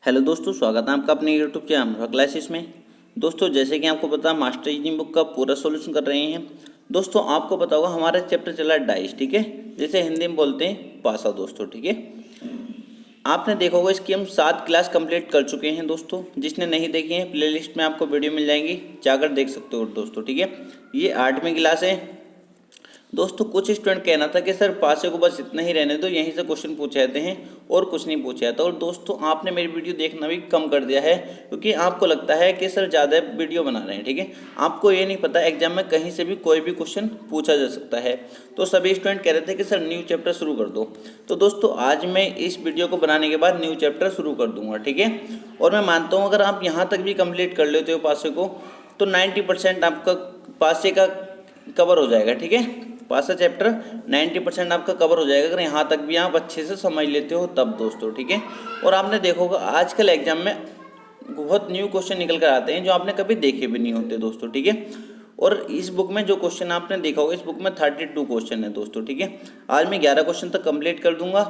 Hello दोस्तों, स्वागत है आपका अपने यूट्यूब चैनल क्लासेस में। दोस्तों, जैसे कि आपको पता है, मास्टर इंजीनियरिंग बुक का पूरा सॉल्यूशन कर रहे हैं। दोस्तों, आपको पता होगा हमारा चैप्टर चला है डाइस, ठीक है, जिसे हिंदी में बोलते हैं पासा। दोस्तों, ठीक है, आपने देखा होगा इसकी हम 7 क्लास कंप्लीट कर चुके हैं। दोस्तों, जिसने नहीं देखी है प्लेलिस्ट में आपको वीडियो मिल जाएंगी, जाकर देख सकते हो। दोस्तों, ठीक है, ये 8वीं क्लास है। दोस्तों, कुछ स्टूडेंट कहना था कि सर पासे को बस इतना ही रहने दो, यहीं से क्वेश्चन पूछे जाते हैं और कुछ नहीं पूछा जाता। और दोस्तों, आपने मेरी वीडियो देखना भी कम कर दिया है, क्योंकि आपको लगता है कि सर ज़्यादा वीडियो बना रहे हैं। ठीक है, आपको ये नहीं पता एग्जाम में कहीं से भी कोई भी क्वेश्चन पूछा जा सकता है। तो सभी स्टूडेंट कह रहे थे कि सर न्यू चैप्टर शुरू कर दो। तो दोस्तों, आज मैं इस वीडियो को बनाने के बाद न्यू चैप्टर शुरू कर दूंगा। ठीक है, और मैं मानता हूँ अगर आप यहाँ तक भी कंप्लीट कर लेते हो पासे को, तो 90% आपका पासे का कवर हो जाएगा। ठीक है, पासा चैप्टर 90% आपका कवर हो जाएगा, अगर यहाँ तक भी आप अच्छे से समझ लेते हो तब। दोस्तों, ठीक है, और आपने देखा होगा आजकल एग्जाम में बहुत न्यू क्वेश्चन निकल कर आते हैं जो आपने कभी देखे भी नहीं होते। दोस्तों, ठीक है, और इस बुक में जो क्वेश्चन आपने देखा होगा, इस बुक में 32 क्वेश्चन है। दोस्तों, ठीक है, आज मैं 11 क्वेश्चन तक कंप्लीट कर दूंगा।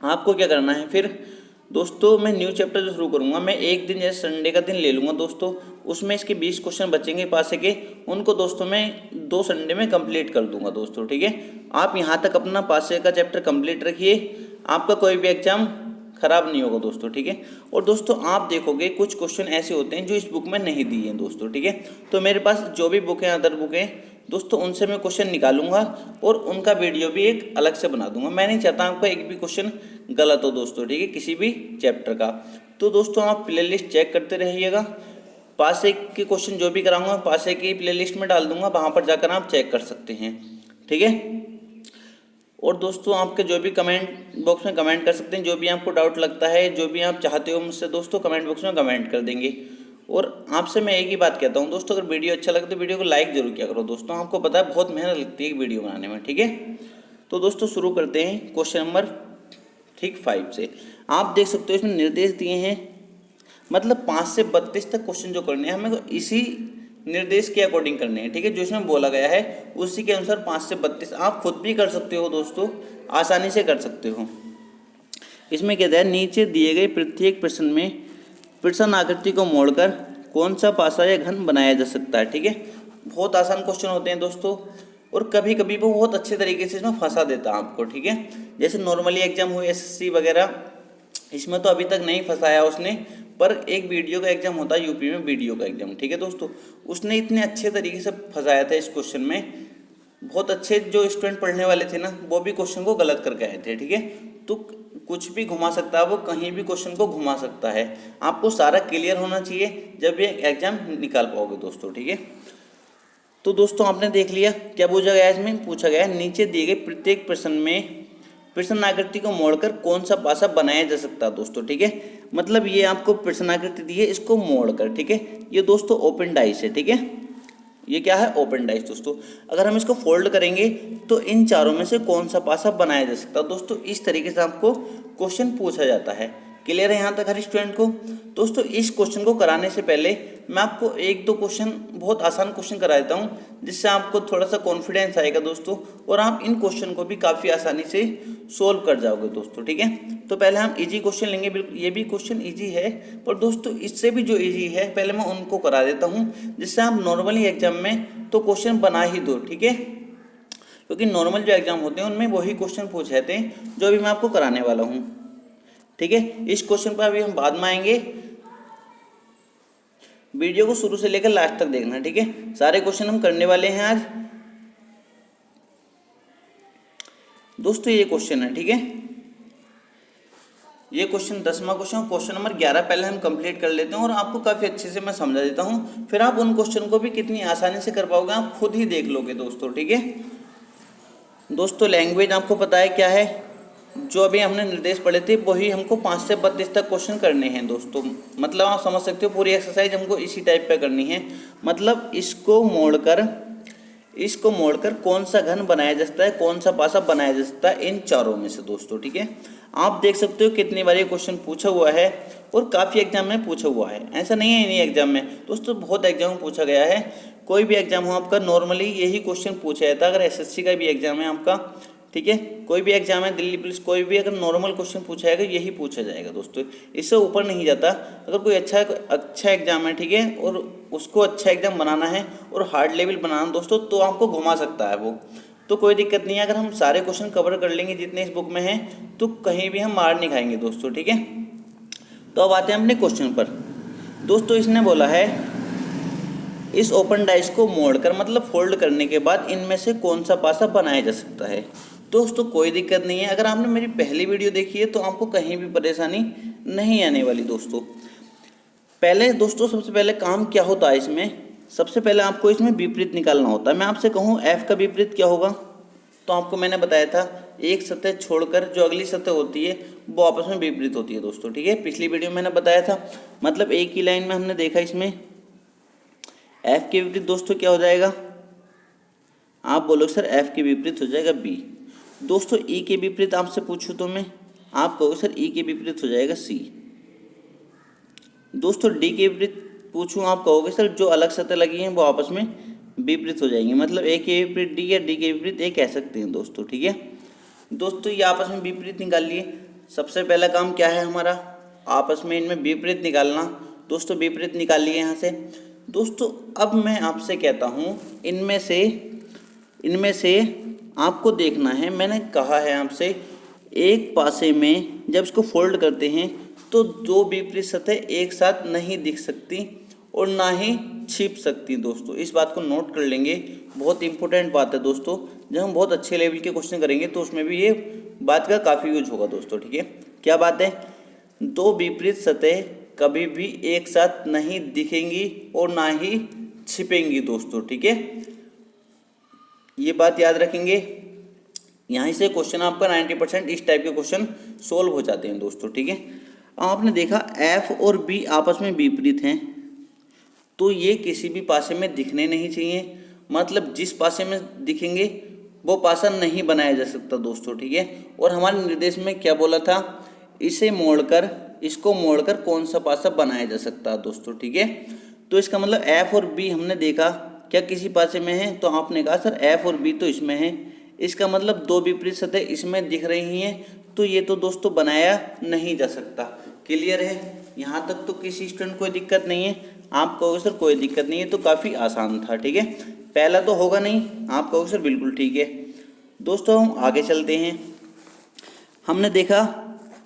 आपको क्या करना है फिर दोस्तों, मैं न्यू चैप्टर जो शुरू करूंगा, मैं एक दिन जैसे संडे का दिन ले लूँगा। दोस्तों, उसमें इसके 20 क्वेश्चन बचेंगे पासे के, उनको दोस्तों मैं 2 संडे में कंप्लीट कर दूंगा। दोस्तों, ठीक है, आप यहाँ तक अपना पासे का चैप्टर कंप्लीट रखिए, आपका कोई भी एग्जाम खराब नहीं होगा। दोस्तों, ठीक है, और दोस्तों आप देखोगे कुछ क्वेश्चन ऐसे होते हैं जो इस बुक में नहीं दिए हैं। दोस्तों, ठीक है, तो मेरे पास जो भी बुक है, अदर बुक है दोस्तों, उनसे मैं क्वेश्चन निकालूंगा और उनका वीडियो भी एक अलग से बना दूंगा। मैं नहीं चाहता आपका एक भी क्वेश्चन गलत हो। दोस्तों, ठीक है, किसी भी चैप्टर का। तो दोस्तों, आप प्लेलिस्ट चेक करते रहिएगा। पासे के क्वेश्चन जो भी कराऊंगा पासे की प्लेलिस्ट में डाल दूंगा, वहाँ पर जाकर आप चेक कर सकते हैं। ठीक है, और दोस्तों आपके जो भी कमेंट बॉक्स में कमेंट कर सकते हैं, जो भी आपको डाउट लगता है, जो भी आप चाहते हो मुझसे दोस्तों, कमेंट बॉक्स में कमेंट कर देंगे। और आपसे मैं एक ही बात कहता हूँ दोस्तों, अगर वीडियो अच्छा लगे तो वीडियो को लाइक जरूर किया करो। दोस्तों, आपको पता है बहुत मेहनत लगती है वीडियो बनाने में। ठीक है, तो दोस्तों शुरू करते हैं क्वेश्चन नंबर 5 से। आप देख सकते हो इसमें निर्देश दिए हैं, मतलब 5 से 32 तक क्वेश्चन जो करने हैं हमें इसी निर्देश के अकॉर्डिंग करने हैं। ठीक है, जो इसमें बोला गया है उसी के अनुसार 5 से 32 आप खुद भी कर सकते हो। दोस्तों, आसानी से कर सकते हो। इसमें कहता है नीचे दिए गए प्रत्येक प्रश्न में प्रश्न आकृति को मोड़कर कौन सा पासा या घन बनाया जा सकता है। ठीक है, बहुत आसान क्वेश्चन होते हैं दोस्तों, और कभी कभी वो बहुत अच्छे तरीके से इसमें फंसा देता है आपको। ठीक है, जैसे नॉर्मली एग्जाम हुए एसएससी वगैरह, इसमें तो अभी तक नहीं फंसाया उसने, पर एक वीडियो का एग्जाम होता है यूपी में, वीडियो का एग्जाम। ठीक है दोस्तों, उसने इतने अच्छे तरीके से फंसाया था इस क्वेश्चन में, बहुत अच्छे जो स्टूडेंट पढ़ने वाले थे ना, वो भी क्वेश्चन को गलत करके आए थे। ठीक है, तो कुछ भी घुमा सकता है वो, कहीं भी क्वेश्चन को घुमा सकता है। आपको सारा क्लियर होना चाहिए जब ये एग्जाम निकाल पाओगे। दोस्तों, ठीक है, तो दोस्तों आपने देख लिया क्या पूछा गया है। इसमें पूछा गया है नीचे दिए गए प्रत्येक प्रश्न में प्रश्नाकृति को मोड़कर कौन सा पासा बनाया जा सकता है। दोस्तों, ठीक है, मतलब ये आपको प्रश्नाकृति दी है, इसको मोड़कर। ठीक है, ये दोस्तों ओपन डाइस है। ठीक है, ये क्या है, ओपन डाइस। दोस्तों, अगर हम इसको फोल्ड करेंगे तो इन चारों में से कौन सा पासा बनाया जा सकता है। दोस्तों, इस तरीके से आपको क्वेश्चन पूछा जाता है। क्लियर है यहाँ तक हर स्टूडेंट को। दोस्तों, इस क्वेश्चन को कराने से पहले मैं आपको 1-2 क्वेश्चन, बहुत आसान क्वेश्चन करा देता हूँ, जिससे आपको थोड़ा सा कॉन्फिडेंस आएगा दोस्तों, और आप इन क्वेश्चन को भी काफ़ी आसानी से सोल्व कर जाओगे। दोस्तों, ठीक है, तो पहले हम इजी क्वेश्चन लेंगे। बिल्कुल ये भी क्वेश्चन इजी है, पर दोस्तों इससे भी जो इजी है पहले मैं उनको करा देता हूँ, जिससे आप नॉर्मली एग्जाम में तो क्वेश्चन बना ही दो। ठीक है, क्योंकि नॉर्मल जो एग्जाम होते हैं उनमें वही क्वेश्चन पूछे जाते हैं जो अभी मैं आपको कराने वाला हूँ। ठीक है, इस क्वेश्चन पर अभी हम बाद में आएंगे, वीडियो को शुरू से लेकर लास्ट तक देखना। ठीक है, सारे क्वेश्चन हम करने वाले हैं आज। दोस्तों, ये क्वेश्चन है। ठीक है, ये क्वेश्चन 10वां क्वेश्चन, क्वेश्चन नंबर 11 पहले हम कंप्लीट कर लेते हैं और आपको काफ़ी अच्छे से मैं समझा देता हूँ, फिर आप उन क्वेश्चन को भी कितनी आसानी से कर पाओगे आप खुद ही देख लोगे। दोस्तों, ठीक है, दोस्तों लैंग्वेज आपको पता है क्या है, जो अभी हमने निर्देश पढ़े थे वही हमको 5 से 32 तक क्वेश्चन करने हैं। दोस्तों, मतलब आप समझ सकते हो पूरी एक्सरसाइज हमको इसी टाइप पे करनी है। मतलब इसको मोड़कर कौन सा घन बनाया जा सकता है, कौन सा पासा बनाया जा सकता है इन चारों में से। दोस्तों, ठीक है, आप देख सकते हो कितनी बार ये क्वेश्चन पूछा हुआ है और काफ़ी एग्जाम में पूछा हुआ है। ऐसा नहीं है इन्हीं एग्जाम में दोस्तों, बहुत एग्जाम में पूछा गया है। कोई भी एग्जाम हो आपका, नॉर्मली यही क्वेश्चन पूछा जाता है। अगर एसएससी का भी एग्जाम है आपका, ठीक है। कोई भी एग्जाम है, दिल्ली पुलिस, कोई भी अगर नॉर्मल क्वेश्चन पूछा जाएगा यही पूछा जाएगा दोस्तों, इससे ऊपर नहीं जाता। अगर कोई अच्छा एग्जाम है, ठीक है, और उसको अच्छा एग्जाम बनाना है और हार्ड लेवल बनाना दोस्तों, तो आपको घुमा सकता है वो, तो कोई दिक्कत नहीं है। अगर हम सारे क्वेश्चन कवर कर लेंगे जितने इस बुक में हैं तो कहीं भी हम मार नहीं खाएंगे दोस्तों, ठीक है। तो अब आते हैं अपने क्वेश्चन पर। दोस्तों इसने बोला है इस ओपन डाइस को मोड़कर मतलब फोल्ड करने के बाद इनमें से कौन सा पासा बनाया जा सकता है। दोस्तों कोई दिक्कत नहीं है, अगर आपने मेरी पहली वीडियो देखी है तो आपको कहीं भी परेशानी नहीं आने वाली दोस्तों। पहले दोस्तों सबसे पहले काम क्या होता है इसमें, सबसे पहले आपको इसमें विपरीत निकालना होता है। मैं आपसे कहूँ एफ का विपरीत क्या होगा, तो आपको मैंने बताया था एक सतह छोड़कर जो अगली सतह होती है वो आपस में विपरीत होती है दोस्तों, ठीक है। पिछली वीडियो में मैंने बताया था, मतलब एक ही लाइन में हमने देखा इसमें एफ के विपरीत दोस्तों क्या हो जाएगा, आप बोलोगे सर एफ के विपरीत हो जाएगा बी। दोस्तों ई के विपरीत आपसे पूछूं तो मैं, आप कहोगे सर ई के विपरीत हो जाएगा सी। दोस्तों डी के विपरीत पूछूं, आप कहोगे सर जो अलग सतह लगी हैं वो आपस में विपरीत हो जाएंगी, मतलब ए के विपरीत डी या डी के विपरीत ए कह सकते हैं दोस्तों, ठीक है। दोस्तों ये आपस में विपरीत निकाल लिए। सबसे पहला काम क्या है हमारा, आपस में इनमें विपरीत निकालना। दोस्तों विपरीत निकाल लिए यहाँ से। दोस्तों अब मैं आपसे कहता हूँ इनमें से आपको देखना है, मैंने कहा है आपसे एक पासे में जब इसको फोल्ड करते हैं तो दो विपरीत सतह एक साथ नहीं दिख सकती और ना ही छिप सकती दोस्तों, इस बात को नोट कर लेंगे, बहुत इंपॉर्टेंट बात है दोस्तों। जब हम बहुत अच्छे लेवल के क्वेश्चन करेंगे तो उसमें भी ये बात का काफ़ी यूज होगा दोस्तों, ठीक है। क्या बात है, दो विपरीत सतह कभी भी एक साथ नहीं दिखेंगी और ना ही छिपेंगी दोस्तों, ठीक है, ये बात याद रखेंगे। यहाँ से क्वेश्चन आपका 90% इस टाइप के क्वेश्चन सोल्व हो जाते हैं दोस्तों, ठीक है। आपने देखा एफ और बी आपस में विपरीत हैं तो ये किसी भी पासे में दिखने नहीं चाहिए, मतलब जिस पासे में दिखेंगे वो पासा नहीं बनाया जा सकता दोस्तों, ठीक है। और हमारे निर्देश में क्या बोला था, इसको मोड़कर कौन सा पासा बनाया जा सकता है दोस्तों, ठीक है। तो इसका मतलब एफ और बी हमने देखा क्या किसी पासे में है, तो आपने कहा सर एफ और बी तो इसमें है, इसका मतलब दो विपरीत सतह इसमें दिख रही हैं, तो ये तो दोस्तों बनाया नहीं जा सकता। क्लियर है, यहाँ तक तो किसी स्टूडेंट कोई दिक्कत नहीं है। आप कहोगे सर कोई दिक्कत नहीं है, तो काफ़ी आसान था, ठीक है। पहला तो होगा नहीं, आप कहोगे सर बिल्कुल ठीक है। दोस्तों हम आगे चलते हैं। हमने देखा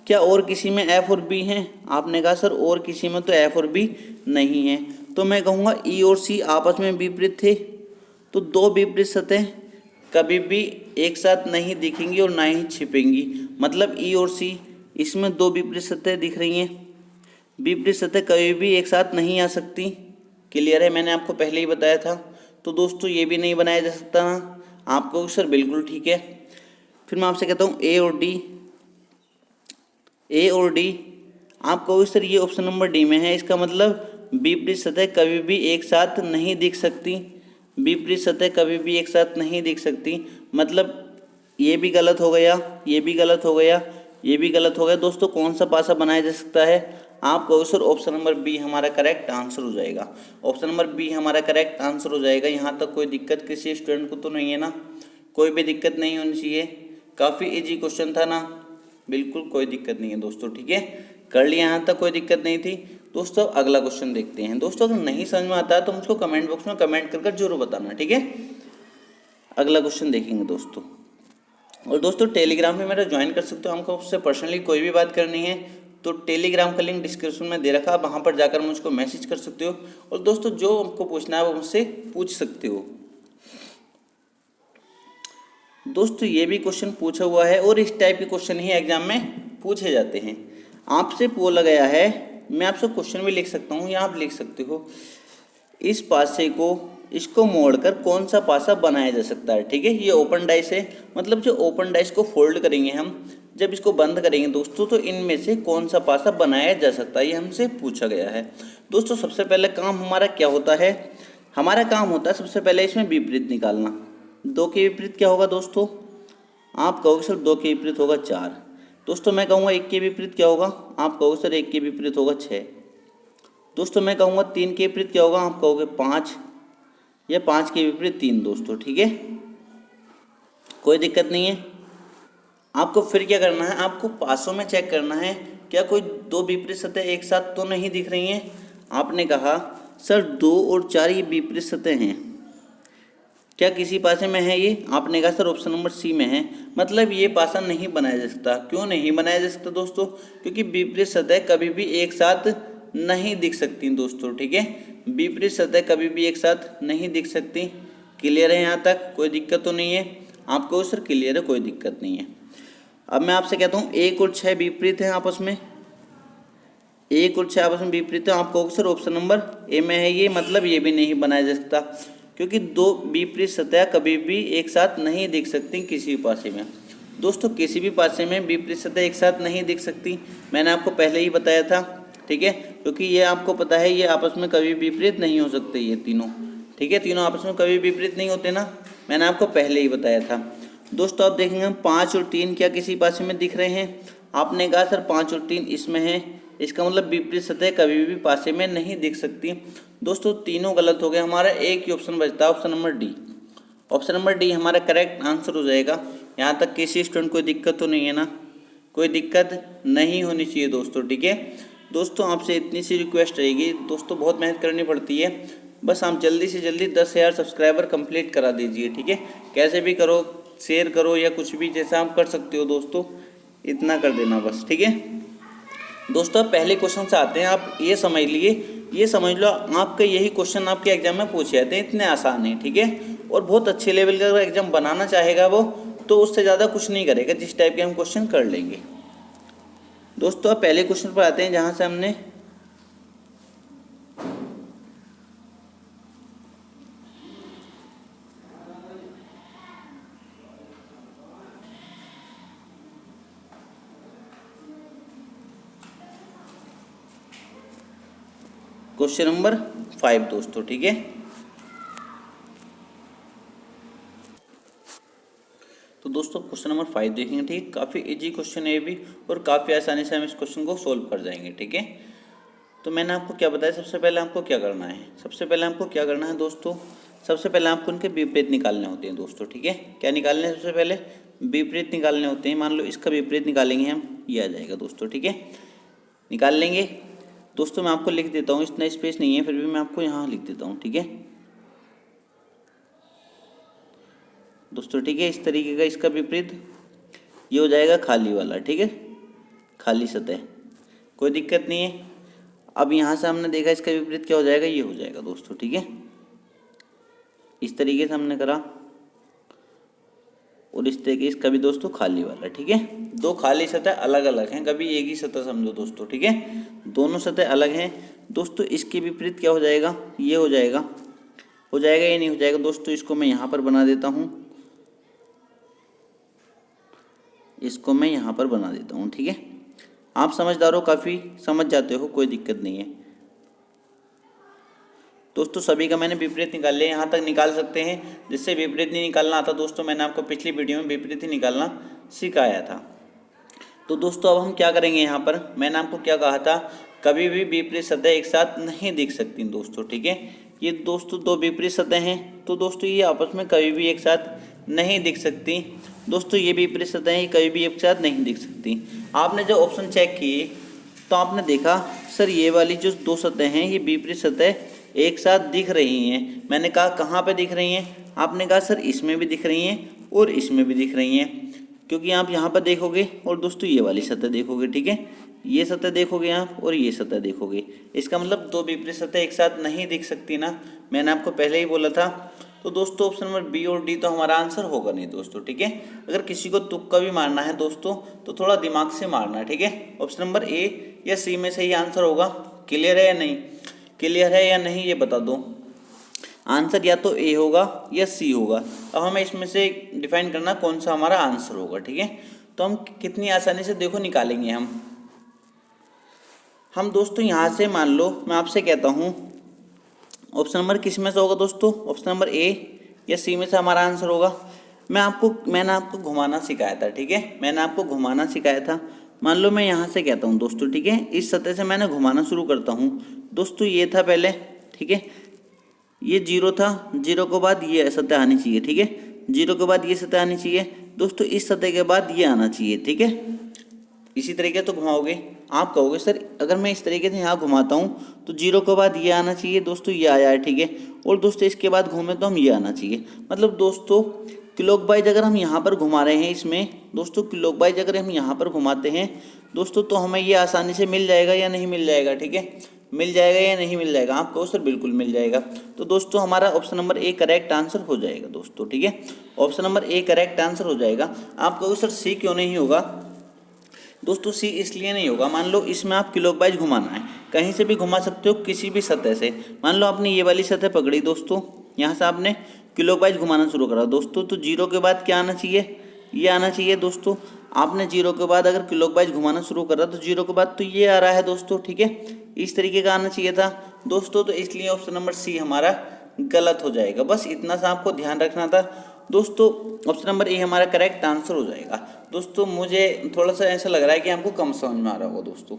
क्या और किसी में एफ और बी हैं, आपने कहा सर और किसी में तो एफ और बी नहीं है, तो मैं कहूँगा ई और सी आपस में विपरीत थे, तो दो विपरीत सतह कभी भी एक साथ नहीं दिखेंगी और ना ही छिपेंगी, मतलब ई और सी इसमें दो विपरीत सतह दिख रही हैं, विपरीत सतह कभी भी एक साथ नहीं आ सकती। क्लियर है, मैंने आपको पहले ही बताया था। तो दोस्तों ये भी नहीं बनाया जा सकता ना, आपको सर बिल्कुल ठीक है। फिर मैं आपसे कहता हूँ ए और डी, आप कहोगे सर ये ऑप्शन नंबर डी में है, इसका मतलब विपरीत सतह कभी भी एक साथ नहीं दिख सकती, विपरीत सतह कभी भी एक साथ नहीं दिख सकती, मतलब ये भी गलत हो गया, ये भी गलत हो गया, ये भी गलत हो गया। दोस्तों कौन सा पासा बनाया जा सकता है, आप कहोगे सर ऑप्शन नंबर बी हमारा करेक्ट आंसर हो जाएगा, ऑप्शन नंबर बी हमारा करेक्ट आंसर हो जाएगा। यहाँ तक कोई दिक्कत किसी स्टूडेंट को तो नहीं है ना, कोई भी दिक्कत नहीं होनी चाहिए, काफ़ी इजी क्वेश्चन था ना, बिल्कुल कोई दिक्कत नहीं है दोस्तों, ठीक है, कर लिया यहाँ तक कोई दिक्कत नहीं थी। दोस्तों अगला क्वेश्चन देखते हैं। दोस्तों अगर नहीं समझ में आता है तो मुझको कमेंट बॉक्स में कमेंट कर जरूर बताना, ठीक है। अगला क्वेश्चन देखेंगे दोस्तों। और दोस्तों टेलीग्राम में मेरा ज्वाइन कर सकते हो, हमको उससे पर्सनली कोई भी बात करनी है तो टेलीग्राम का लिंक डिस्क्रिप्शन में दे रखा है, वहाँ पर जाकर मुझको मैसेज कर सकते हो। और दोस्तों जो आपको पूछना है वो मुझसे पूछ सकते हो। दोस्तों ये भी क्वेश्चन पूछा हुआ है और इस टाइप के क्वेश्चन ही एग्जाम में पूछे जाते हैं। आपसे बोला गया है, मैं आपसे क्वेश्चन भी लिख सकता हूँ या आप लिख सकते हो, इस पासे को इसको मोड़कर कौन सा पासा बनाया जा सकता है, ठीक है। ये ओपन डाइस है, मतलब जो ओपन डाइस को फोल्ड करेंगे हम, जब इसको बंद करेंगे दोस्तों, तो इनमें से कौन सा पासा बनाया जा सकता है, ये हमसे पूछा गया है। दोस्तों सबसे पहले काम हमारा क्या होता है, हमारा काम होता है सबसे पहले इसमें विपरीत निकालना। दो के विपरीत क्या होगा दोस्तों, आप कहोगे सर दो के विपरीत होगा 4। दोस्तों मैं कहूँगा एक के विपरीत क्या होगा, आप कहोगे सर एक के विपरीत होगा 6। दोस्तों मैं कहूँगा 3 के विपरीत क्या होगा, आप कहोगे 5, या 5 के विपरीत 3 दोस्तों, ठीक है, कोई दिक्कत नहीं है। आपको फिर क्या करना है, आपको पासों में चेक करना है क्या कोई दो विपरीत सतह एक साथ तो नहीं दिख रही हैं। आपने कहा सर 2 और 4 ये विपरीत सतह हैं, क्या किसी पासे में है ये? आपने कहा सर ऑप्शन नंबर सी में है, मतलब ये पासा नहीं बनाया जा सकता। क्यों नहीं बनाया जा सकता दोस्तों? क्योंकि विपरीत सतह कभी भी एक साथ नहीं दिख सकती दोस्तों, ठीक है। विपरीत सतह कभी भी एक साथ नहीं दिख सकती। क्लियर है यहाँ तक? कोई दिक्कत तो नहीं है आपको? सर क्लियर है, कोई दिक्कत नहीं है। अब मैं आपसे कहता हूँ 1 और 6 विपरीत हैं आपस में, 1 और 6 आपस में विपरीत है। आपको सर ऑप्शन नंबर ए में है ये, मतलब ये भी नहीं बनाया जा सकता, क्योंकि दो विपरीत सतह कभी भी एक साथ नहीं दिख सकती किसी भी पासे में। दोस्तों किसी भी पासे में विपरीत सतह एक साथ नहीं दिख सकती, मैंने आपको पहले ही बताया था, ठीक है। क्योंकि ये आपको पता है ये आपस में कभी विपरीत नहीं हो सकते ये तीनों, ठीक है। तीनों आपस में कभी विपरीत नहीं होते ना, मैंने आपको पहले ही बताया था। दोस्तों आप देखेंगे 5 और 3 क्या किसी पासे में दिख रहे हैं? आपने कहा सर 5 और 3 इसमें है, इसका मतलब विपरीत सतह कभी भी पासे में नहीं दिख सकती। दोस्तों तीनों गलत हो गए, हमारा एक ही ऑप्शन बचता है, option number D. Option number D हमारा करेक्ट आंसर हो जाएगा। यहाँ तक किसी स्टूडेंट कोई दिक्कत तो नहीं है ना? कोई दिक्कत नहीं होनी चाहिए दोस्तों, ठीक है। दोस्तों आपसे इतनी सी रिक्वेस्ट रहेगी दोस्तों, बहुत मेहनत करनी पड़ती है, बस आप जल्दी से जल्दी 10,000 सब्सक्राइबर कंप्लीट करा दीजिए, ठीक है। कैसे भी करो, शेयर करो या कुछ भी जैसा आप कर सकते हो दोस्तों, इतना कर देना बस, ठीक है। दोस्तों अब पहले क्वेश्चन से आते हैं। आप ये समझ लिए, ये समझ लो आपका यही क्वेश्चन आपके एग्जाम में पूछे जाते हैं, इतने आसान है, ठीक है। और बहुत अच्छे लेवल का एग्जाम बनाना चाहेगा वो तो उससे ज़्यादा कुछ नहीं करेगा, जिस टाइप के हम क्वेश्चन कर लेंगे। दोस्तों अब पहले क्वेश्चन पर आते हैं, जहाँ से हमने क्वेश्चन नंबर 5 दोस्तों, ठीक है। तो दोस्तों क्वेश्चन नंबर 5 देखेंगे, ठीक है। काफ़ी इजी क्वेश्चन है ये भी, और काफ़ी आसानी से हम इस क्वेश्चन को सोल्व कर जाएंगे, ठीक है। तो मैंने आपको क्या बताया, सबसे पहले आपको क्या करना है, सबसे पहले आपको क्या करना है दोस्तों, सबसे पहले आपको उनके विपरीत निकालने होते हैं दोस्तों, ठीक है। क्या निकालने हैं? सबसे पहले विपरीत निकालने होते हैं। मान लो इसका विपरीत निकालेंगे हम, ये आ जाएगा दोस्तों, ठीक है। निकाल लेंगे दोस्तों, मैं आपको लिख देता हूँ, इतना स्पेस नहीं है फिर भी मैं आपको यहाँ लिख देता हूँ, ठीक है दोस्तों, ठीक है। इस तरीके का इसका विपरीत ये हो जाएगा खाली वाला, ठीक है, खाली सतह, कोई दिक्कत नहीं है। अब यहाँ से हमने देखा इसका विपरीत क्या हो जाएगा, ये हो जाएगा दोस्तों, ठीक है। इस तरीके से हमने करा, और इस तरीके इसका भी दोस्तों खाली वाला, ठीक है। दो खाली सतह अलग अलग हैं, कभी एक ही सतह समझो दोस्तों, ठीक है। दोनों सतह अलग हैं दोस्तों। इसके विपरीत क्या हो जाएगा, ये हो जाएगा, हो जाएगा ये नहीं हो जाएगा दोस्तों। इसको मैं यहाँ पर बना देता हूँ, इसको मैं यहाँ पर बना देता हूँ, ठीक है। आप समझदार हो, काफ़ी समझ जाते हो, कोई दिक्कत नहीं है दोस्तों। सभी का मैंने विपरीत निकाल लिया, यहाँ तक निकाल सकते हैं। जिससे विपरीत नहीं निकालना आता दोस्तों, मैंने आपको पिछली वीडियो में विपरीत ही निकालना सिखाया था। तो दोस्तों अब हम क्या करेंगे, यहाँ पर मैंने आपको क्या कहा था, कभी भी विपरीत सतह एक साथ नहीं दिख सकती दोस्तों, ठीक है। ये दोस्तों दो विपरीत सतह हैं, तो दोस्तों ये आपस में कभी भी एक साथ नहीं दिख सकती दोस्तों। ये विपरीत सतह हैं, कभी भी एक साथ नहीं दिख सकती। आपने जो ऑप्शन चेक किए तो आपने देखा सर ये वाली जो दो सतह हैं, ये विपरीत सतह एक साथ दिख रही हैं। मैंने कहा कहाँ पे दिख रही हैं? आपने कहा सर इसमें भी दिख रही हैं और इसमें भी दिख रही हैं, क्योंकि आप यहाँ पर देखोगे और दोस्तों ये वाली सतह देखोगे, ठीक है। ये सतह देखोगे आप और ये सतह देखोगे, इसका मतलब दो विपरीत सतह एक साथ नहीं दिख सकती ना, मैंने आपको पहले ही बोला था। तो दोस्तों ऑप्शन नंबर बी और डी तो हमारा आंसर होगा नहीं दोस्तों, ठीक है। अगर किसी को तुक्का भी मारना है दोस्तों तो थोड़ा दिमाग से मारना है, ठीक है। ऑप्शन नंबर ए या सी में से ही आंसर होगा। क्लियर है या नहीं? क्लियर है या नहीं ये बता दो। आंसर या तो ए होगा या सी होगा। अब हमें इसमें से डिफाइन करना कौन सा हमारा आंसर होगा, ठीक है। तो हम कितनी आसानी से देखो निकालेंगे हम दोस्तों यहाँ से मान लो मैं आपसे कहता हूँ ऑप्शन नंबर किस में से होगा दोस्तों, ऑप्शन नंबर ए या सी में से हमारा आंसर होगा। मैंने आपको घुमाना सिखाया था, ठीक है, मैंने आपको घुमाना सिखाया था। मान लो मैं यहाँ से कहता हूँ दोस्तों, ठीक है, इस सतह से मैंने घुमाना शुरू करता हूँ दोस्तों। ये था पहले, ठीक है, ये जीरो था, जीरो के बाद ये सतह आनी चाहिए, ठीक है, जीरो के बाद ये सतह आनी चाहिए, दोस्तों इस सतह के बाद ये आना चाहिए, ठीक है। इसी तरीके तो घुमाओगे, आप कहोगे सर अगर मैं इस तरीके से यहाँ घुमाता हूँ तो 0 के बाद ये आना चाहिए, दोस्तों ये आया है, ठीक है। और दोस्तों इसके बाद घूमे तो हम ये आना चाहिए, मतलब दोस्तों क्लॉकवाइज अगर हम यहाँ पर घुमा रहे हैं इसमें, दोस्तों क्लॉकवाइज अगर हम यहाँ पर घुमाते हैं दोस्तों तो हमें ये आसानी से मिल जाएगा या नहीं मिल जाएगा, ठीक है। मिल जाएगा या नहीं मिल जाएगा, आप कहो सर बिल्कुल मिल जाएगा। तो दोस्तों हमारा option number A correct answer हो जाएगा दोस्तों, ठीक है। Option number A correct answer हो जाएगा। आप कहो सर सी क्यों नहीं होगा, दोस्तों सी इसलिए नहीं होगा, मान लो इसमें आप क्लॉकवाइज घुमाना है, कहीं से भी घुमा सकते हो किसी भी सतह से। मान लो आपने ये वाली सतह पकड़ी दोस्तों, यहाँ से आपने क्लॉकवाइज घुमाना शुरू करा दोस्तों, तो 0 के बाद क्या आना चाहिए, ये आना चाहिए दोस्तों। आपने 0 के बाद अगर क्लॉकवाइज घुमाना शुरू करा तो 0 के बाद तो ये आ रहा है दोस्तों, ठीक है। इस तरीके का आना चाहिए था दोस्तों, तो इसलिए ऑप्शन नंबर सी हमारा गलत हो जाएगा। बस इतना सा आपको ध्यान रखना था दोस्तों। ऑप्शन नंबर ए हमारा करेक्ट आंसर हो जाएगा दोस्तों। मुझे थोड़ा सा ऐसा लग रहा है कि आपको कम समझ में आ रहा होगा दोस्तों।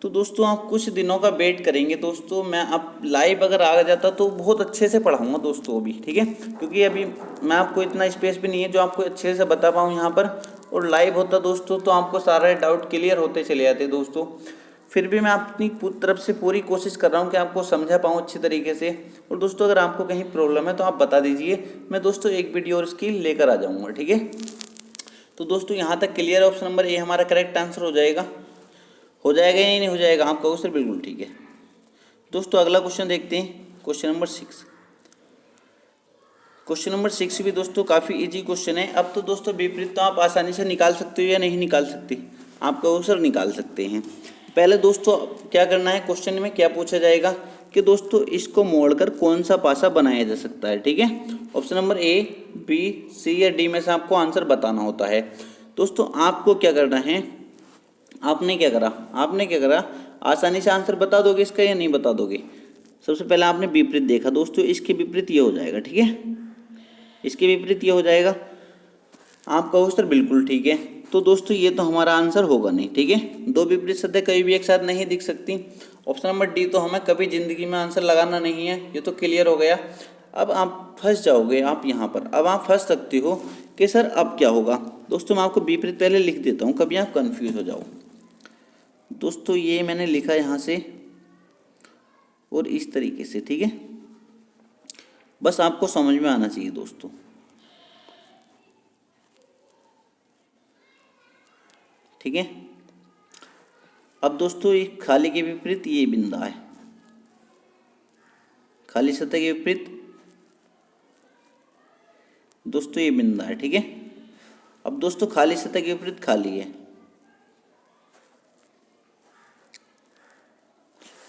तो दोस्तों आप कुछ दिनों का वेट करेंगे दोस्तों, मैं अब लाइव अगर आ जाता तो बहुत अच्छे से पढ़ाऊंगा दोस्तों अभी, ठीक है। क्योंकि अभी मैं आपको इतना स्पेस भी नहीं है जो आपको अच्छे से बता पाऊँ यहाँ पर, और लाइव होता दोस्तों तो आपको सारे डाउट क्लियर होते चले जाते दोस्तों। फिर भी मैं अपनी तरफ से पूरी कोशिश कर रहा हूँ कि आपको समझा पाऊँ अच्छे तरीके से। और दोस्तों अगर आपको कहीं प्रॉब्लम है तो आप बता दीजिए, मैं दोस्तों एक वीडियो और इसकी लेकर आ जाऊँगा, ठीक है। तो दोस्तों यहाँ तक क्लियर, ऑप्शन नंबर ए हमारा करेक्ट आंसर हो जाएगा या नहीं हो जाएगा, आप कहो सर बिल्कुल ठीक है। दोस्तों अगला क्वेश्चन देखते हैं, क्वेश्चन नंबर 6। क्वेश्चन नंबर 6 भी दोस्तों काफ़ी इजी क्वेश्चन है। अब तो दोस्तों विपरीत तो आप आसानी से निकाल सकते हो या नहीं निकाल सकते, आप कहो सर निकाल सकते हैं। पहले दोस्तों क्या करना है, क्वेश्चन में क्या पूछा जाएगा कि दोस्तों इसको मोड़कर कौन सा पासा बनाया जा सकता है, ठीक है। ऑप्शन नंबर ए, बी, सी या डी में से आपको आंसर बताना होता है। दोस्तों आपको क्या करना है, आपने क्या करा, आसानी से आंसर बता दोगे इसका या नहीं बता दोगे। सबसे पहले आपने विपरीत देखा दोस्तों, इसके विपरीत ये हो जाएगा, ठीक है। इसके विपरीत ये हो जाएगा, आप कहो सर बिल्कुल ठीक है। तो दोस्तों ये तो हमारा आंसर होगा नहीं, ठीक है। दो विपरीत सतह कभी भी एक साथ नहीं दिख सकती। ऑप्शन नंबर डी तो हमें कभी जिंदगी में आंसर लगाना नहीं है, ये तो क्लियर हो गया। अब आप फंस जाओगे आप यहाँ पर, अब आप फंस सकते हो कि सर अब क्या होगा। दोस्तों मैं आपको विपरीत पहले लिख देता हूँ, कभी आप कन्फ्यूज हो जाओ। दोस्तों ये मैंने लिखा यहाँ से और इस तरीके से, ठीक है। बस आपको समझ में आना चाहिए दोस्तों, ठीक है। अब दोस्तों ये खाली के विपरीत ये बिंदा है, खाली सतह के विपरीत दोस्तों ये बिंदा है, ठीक है। अब दोस्तों खाली सतह के विपरीत खाली है,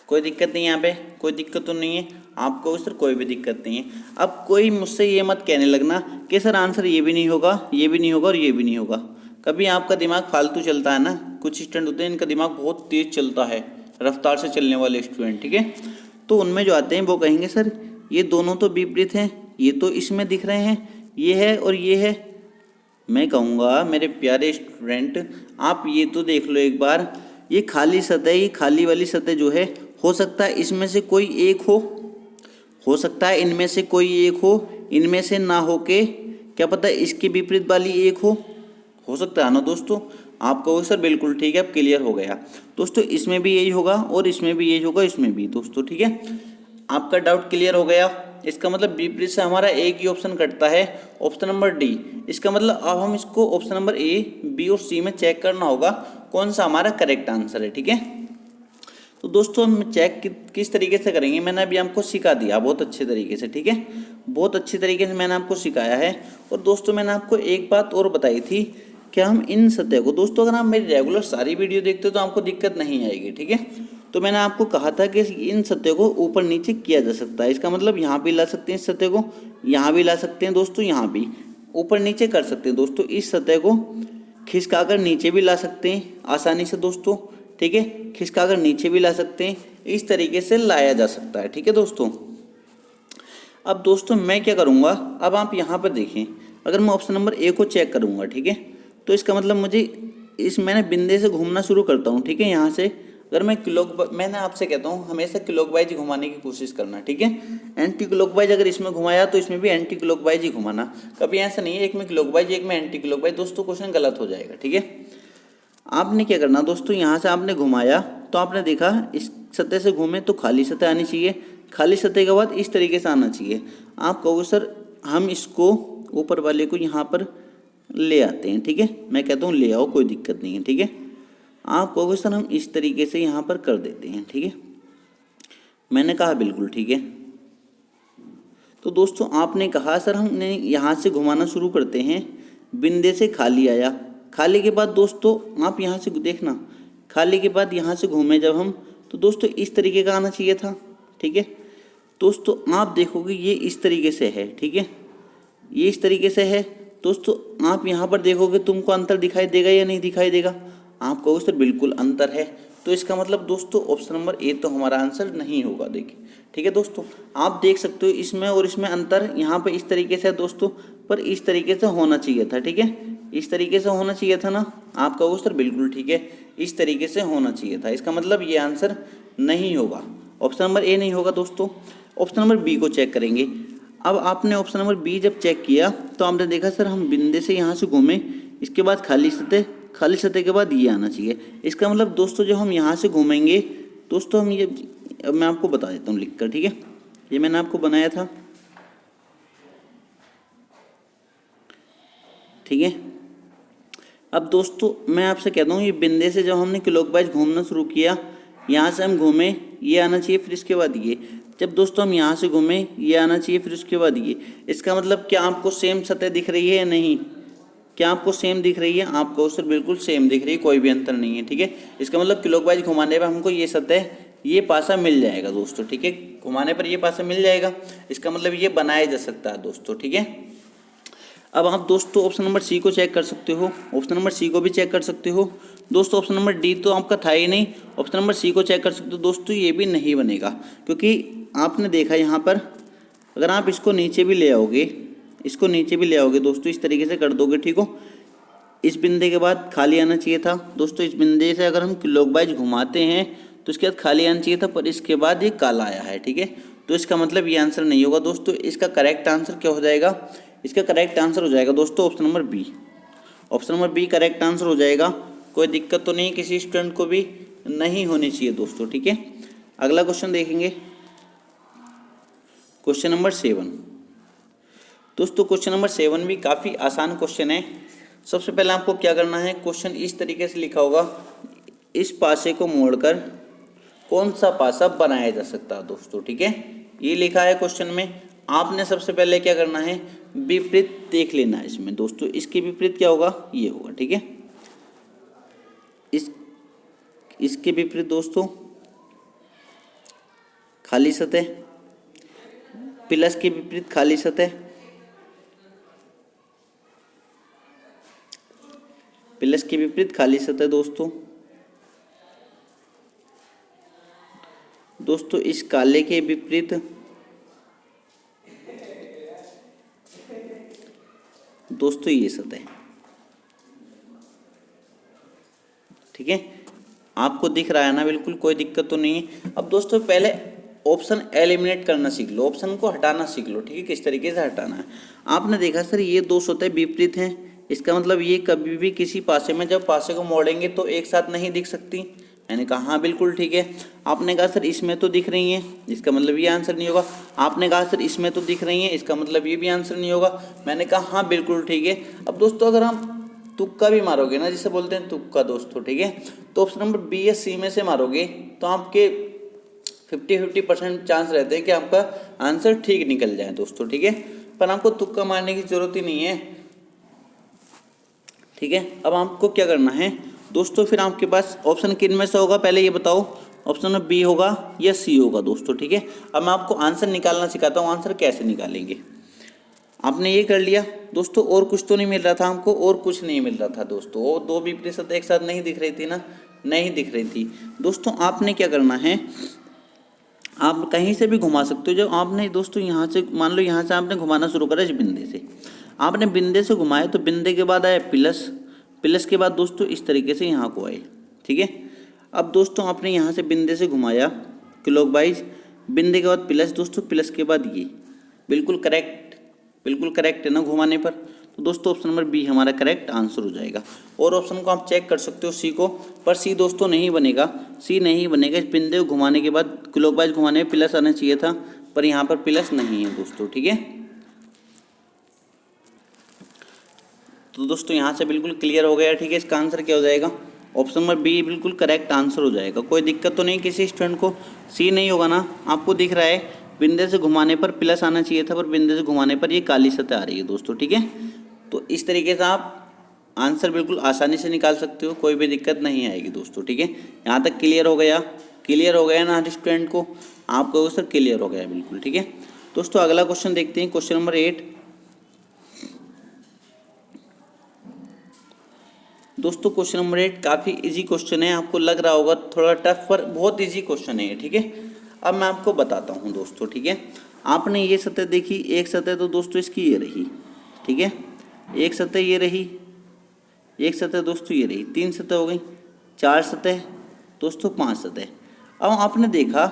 कोई दिक्कत नहीं, यहाँ पे कोई दिक्कत तो नहीं है, आपको सर कोई भी दिक्कत नहीं है। अब कोई मुझसे ये मत कहने लगना कि सर आंसर ये भी नहीं होगा, ये भी नहीं होगा और ये भी नहीं होगा। कभी आपका दिमाग फालतू चलता है ना, कुछ स्टूडेंट होते हैं इनका दिमाग बहुत तेज़ चलता है, रफ्तार से चलने वाले स्टूडेंट, ठीक है। तो उनमें जो आते हैं वो कहेंगे सर ये दोनों तो विपरीत हैं, ये तो इसमें दिख रहे हैं, ये है और ये है। मैं कहूँगा मेरे प्यारे स्टूडेंट आप ये तो देख लो एक बार, ये खाली सतह, ये खाली वाली सतह जो है, हो सकता है इसमें से कोई एक हो सकता है इनमें से कोई एक हो, इनमें से ना हो के क्या पता इसके विपरीत वाली एक हो सकता है ना दोस्तों। आप कहो सर बिल्कुल ठीक है, अब क्लियर हो गया दोस्तों। इसमें भी यही होगा और इसमें भी यही होगा, इसमें भी दोस्तों, ठीक है। आपका डाउट क्लियर हो गया। इसका मतलब विपरीत से हमारा एक ही ऑप्शन कटता है, ऑप्शन नंबर डी। इसका मतलब अब हम इसको ऑप्शन नंबर ए, बी और सी में चेक करना होगा कौन सा हमारा करेक्ट आंसर है, ठीक है। तो दोस्तों हम चेक किस तरीके से करेंगे, मैंने अभी आपको सिखा दिया बहुत अच्छे तरीके से, ठीक है। बहुत अच्छी तरीके से मैंने आपको सिखाया है। और दोस्तों मैंने आपको एक बात और बताई थी कि हम इन सतह को, दोस्तों अगर आप मेरी रेगुलर सारी वीडियो देखते हो तो आपको दिक्कत नहीं आएगी, ठीक है। तो मैंने आपको कहा था कि इन सतह को ऊपर नीचे किया जा सकता है। इसका मतलब यहाँ भी ला सकते हैं इस सतह को, यहाँ भी ला सकते हैं दोस्तों, यहाँ भी ऊपर नीचे कर सकते हैं दोस्तों। इस सतह को खिसकाकर नीचे भी ला सकते हैं आसानी से दोस्तों, ठीक है। खिसकाकर नीचे भी ला सकते हैं, इस तरीके से लाया जा सकता है, ठीक है दोस्तों। अब दोस्तों मैं क्या करूँगा, अब आप यहाँ पर देखें, अगर मैं ऑप्शन नंबर ए को चेक करूँगा, ठीक है, तो इसका मतलब मुझे मैंने बिंदे से घूमना शुरू करता हूँ, ठीक है। यहाँ से अगर मैं मैंने आपसे कहता हूँ हमेशा क्लॉकवाइज घुमाने की कोशिश करना, ठीक है। एंटी क्लॉकवाइज अगर इसमें घुमाया तो इसमें भी एंटी क्लॉकवाइज ही घुमाना, कभी ऐसा नहीं है एक में क्लॉकवाइज एक में एंटी क्लॉकवाइज, दोस्तों क्वेश्चन गलत हो जाएगा, ठीक है। आपने क्या करना दोस्तों, यहाँ से आपने घुमाया तो आपने देखा इस सतह से घूमे तो खाली सतह आनी चाहिए, खाली सतह के बाद इस तरीके से आना चाहिए। आप कहोगे सर हम इसको ऊपर वाले को यहाँ पर ले आते हैं, ठीक है। मैं कहता हूँ ले आओ, कोई दिक्कत नहीं है, ठीक है। आप कहोगे सर हम इस तरीके से यहाँ पर कर देते हैं, ठीक है। मैंने कहा बिल्कुल ठीक है। तो दोस्तों आपने कहा सर हमने यहाँ से घुमाना शुरू करते हैं, बिंदे से खाली आया, खाली के बाद दोस्तों आप यहाँ से देखना, खाली के बाद यहाँ से घूमे जब हम तो दोस्तों इस तरीके का आना चाहिए था, ठीक है। दोस्तों आप देखोगे ये इस तरीके से है, ठीक है, ये इस तरीके से है। दोस्तों आप यहाँ पर देखोगे तुमको अंतर दिखाई देगा या नहीं दिखाई देगा, आप कहोगे सर बिल्कुल अंतर है, तो इसका मतलब दोस्तों ऑप्शन नंबर ए तो हमारा आंसर नहीं होगा, देखिए, ठीक है। दोस्तों आप देख सकते हो इसमें और इसमें अंतर यहाँ पे इस तरीके से है दोस्तों, पर इस तरीके से होना चाहिए था, ठीक है, इस तरीके से होना चाहिए था ना। आप कहोगे सर बिल्कुल ठीक है, इस तरीके से होना चाहिए था, इसका मतलब ये आंसर नहीं होगा, ऑप्शन नंबर ए नहीं होगा। दोस्तों ऑप्शन नंबर बी को चेक करेंगे। अब आपने ऑप्शन नंबर बी जब चेक किया तो आपने देखा सर हम बिंदे से यहाँ से घूमे, इसके बाद खाली सतह के बाद ये आना चाहिए, इसका मतलब दोस्तों जो हम यहाँ से घूमेंगे दोस्तों हम ये, अब मैं आपको बता देता हूँ लिख कर, ठीक है, ये मैंने आपको बनाया था, ठीक है। अब दोस्तों मैं आपसे कहता हूँ ये बिंदे से जब हमने क्लॉकवाइज घूमना शुरू किया, यहाँ से हम घूमे ये आना चाहिए, फिर इसके बाद ये, जब दोस्तों हम यहाँ से घूमे ये आना चाहिए, फिर उसके बाद ये, इसका मतलब क्या आपको सेम सतह दिख रही है या नहीं, क्या आपको सेम दिख रही है, आपको सर बिल्कुल सेम दिख रही है, कोई भी अंतर नहीं है, ठीक है। इसका मतलब क्लॉकवाइज घुमाने पर हमको ये सतह ये पासा मिल जाएगा दोस्तों, ठीक है, घुमाने पर ये पासा मिल जाएगा, इसका मतलब ये बनाया जा सकता है दोस्तों, ठीक है। अब आप दोस्तों ऑप्शन नंबर सी को चेक कर सकते हो, ऑप्शन नंबर सी को भी चेक कर सकते हो दोस्तों। ऑप्शन नंबर डी तो आपका था ही नहीं, ऑप्शन नंबर सी को चेक कर सकते हो दोस्तों, ये भी नहीं बनेगा, क्योंकि आपने देखा यहाँ पर अगर आप इसको नीचे भी ले आओगे, इसको नीचे भी ले आओगे दोस्तों, इस तरीके से कर दोगे, ठीक हो, इस बिंदे के बाद खाली आना चाहिए था दोस्तों, इस बिंदे से अगर हम क्लॉकवाइज घुमाते हैं तो इसके बाद खाली आना चाहिए था, पर इसके बाद ये काला आया है, ठीक है, तो इसका मतलब ये आंसर नहीं होगा दोस्तों। इसका करेक्ट आंसर क्या हो जाएगा, इसका करेक्ट आंसर हो जाएगा दोस्तों option number B, option number B correct answer हो जाएगा। कोई दिक्कत तो नहीं, किसी स्टूडेंट को भी नहीं होनी चाहिए दोस्तों, ठीक है। अगला क्वेश्चन देखेंगे, क्वेश्चन नंबर 7 दोस्तों। क्वेश्चन नंबर 7 भी काफ़ी आसान क्वेश्चन है। सबसे पहले आपको क्या करना है, क्वेश्चन इस तरीके से लिखा होगा, इस पासे को मोड़कर कौन सा पासा बनाया जा सकता है दोस्तों, ठीक है, ये लिखा है क्वेश्चन में। आपने सबसे पहले क्या करना है, विपरीत देख लेना है इसमें दोस्तों, इसके विपरीत क्या होगा, ये होगा, ठीक है, इसके विपरीत दोस्तों खाली सतह, प्लस के विपरीत खाली सतह, प्लस के विपरीत खाली सतह दोस्तों। दोस्तों इस काले के विपरीत दोस्तों ये सतह, ठीक है, आपको दिख रहा है ना, बिल्कुल कोई दिक्कत तो नहीं है। अब दोस्तों पहले ऑप्शन एलिमिनेट करना सीख लो, ऑप्शन को हटाना सीख लो, ठीक है, किस तरीके से हटाना है। आपने देखा सर ये दो सतह विपरीत हैं, इसका मतलब ये कभी भी किसी पासे में जब पासे को मोड़ेंगे तो एक साथ नहीं दिख सकती। मैंने कहा हाँ बिल्कुल ठीक है। आपने कहा सर इसमें तो दिख रही हैं, इसका मतलब ये आंसर नहीं होगा। आपने कहा सर इसमें तो दिख रही हैं, इसका मतलब ये भी आंसर नहीं होगा। मैंने कहा हाँ बिल्कुल ठीक है। अब दोस्तों अगर हम तुक्का भी मारोगे ना, जिसे बोलते हैं तुक्का दोस्तों, ठीक है, तो ऑप्शन नंबर बी या सी में से मारोगे तो आपके 50-50% चांस रहते हैं कि आपका आंसर ठीक निकल जाए दोस्तों, ठीक है, पर आपको तुक्का मारने की जरूरत ही नहीं है, ठीक है। अब आपको क्या करना है दोस्तों, फिर आपके पास ऑप्शन किन में से होगा पहले ये बताओ, ऑप्शन में बी होगा या सी होगा दोस्तों, ठीक है। अब मैं आपको आंसर निकालना सिखाता हूँ, आंसर कैसे निकालेंगे। आपने ये कर लिया दोस्तों, और कुछ तो नहीं मिल रहा था हमको, और कुछ नहीं मिल रहा था दोस्तों, वो दो विपरीत सतह एक साथ नहीं दिख रही थी ना, नहीं दिख रही थी दोस्तों। आपने क्या करना है, आप कहीं से भी घुमा सकते हो। जब आपने दोस्तों यहाँ से मान लो, यहाँ से आपने घुमाना शुरू करा इस बिंदे से, आपने बिंदे से घुमाए तो बिंदे के बाद आया प्लस, प्लस के बाद दोस्तों इस तरीके से यहाँ को आए, ठीक है। अब दोस्तों आपने यहाँ से बिंदे से घुमाया क्लॉकवाइज, बिंदे के बाद प्लस दोस्तों, प्लस के बाद ये, बिल्कुल करेक्ट है ना घुमाने पर। तो दोस्तों ऑप्शन नंबर बी हमारा करेक्ट आंसर हो जाएगा। और ऑप्शन को आप चेक कर सकते हो सी को, पर सी दोस्तों नहीं बनेगा, सी नहीं बनेगा। इस बिंदे को घुमाने के बाद क्लॉकवाइज घुमाने में प्लस आना चाहिए था, पर यहाँ पर प्लस नहीं है दोस्तों, ठीक है। तो दोस्तों यहाँ से बिल्कुल क्लियर हो गया, ठीक है। इसका आंसर क्या हो जाएगा, ऑप्शन नंबर बी बिल्कुल करेक्ट आंसर हो जाएगा। कोई दिक्कत तो नहीं किसी स्टूडेंट को, सी नहीं होगा ना। आपको दिख रहा है बिंदे से घुमाने पर प्लस आना चाहिए था, पर बिंदे से घुमाने पर ये काली सतह आ रही है दोस्तों, ठीक है। तो इस तरीके से आप आंसर बिल्कुल आसानी से निकाल सकते हो, कोई भी दिक्कत नहीं आएगी दोस्तों, ठीक है। यहाँ तक क्लियर हो गया ना हर स्टूडेंट को, आपको सर क्लियर हो गया बिल्कुल, ठीक है। दोस्तों अगला क्वेश्चन देखते हैं, क्वेश्चन नंबर 8। दोस्तों क्वेश्चन नंबर 8 काफ़ी इजी क्वेश्चन है, आपको लग रहा होगा थोड़ा टफ, पर बहुत इजी क्वेश्चन है, ठीक है। अब मैं आपको बताता हूँ दोस्तों, ठीक है। आपने ये सतह देखी, एक सतह तो दोस्तों इसकी ये रही, ठीक है। एक सतह ये रही, एक सतह दोस्तों ये रही, 3 सतह हो गई, 4 सतह दोस्तों, 5 सतह। अब आपने देखा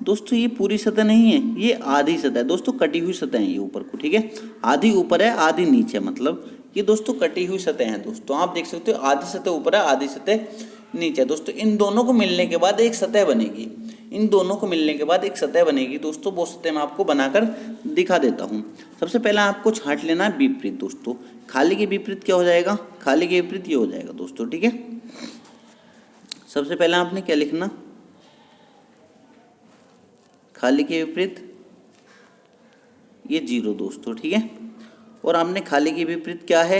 दोस्तों ये पूरी सतह नहीं है, ये आधी सतह है दोस्तों, कटी हुई सतह है ये ऊपर को, ठीक है। आधी ऊपर है आधी नीचे, मतलब ये दोस्तों कटी हुई सतह हैं दोस्तों। आप देख सकते हो आधी सतह ऊपर है आधी सतह नीचे दोस्तों। इन दोनों को मिलने के बाद एक सतह बनेगी, इन दोनों को मिलने के बाद एक सतह बनेगी दोस्तों। वो सतह मैं आपको बनाकर दिखा देता हूँ। सबसे पहले आपको छांट लेना है विपरीत दोस्तों। खाली के विपरीत क्या हो जाएगा, खाली के विपरीत ये हो जाएगा दोस्तों, ठीक है। सबसे पहले आपने क्या लिखना, खाली के विपरीत ये 0 दोस्तों, ठीक है। और आपने खाली के विपरीत क्या है,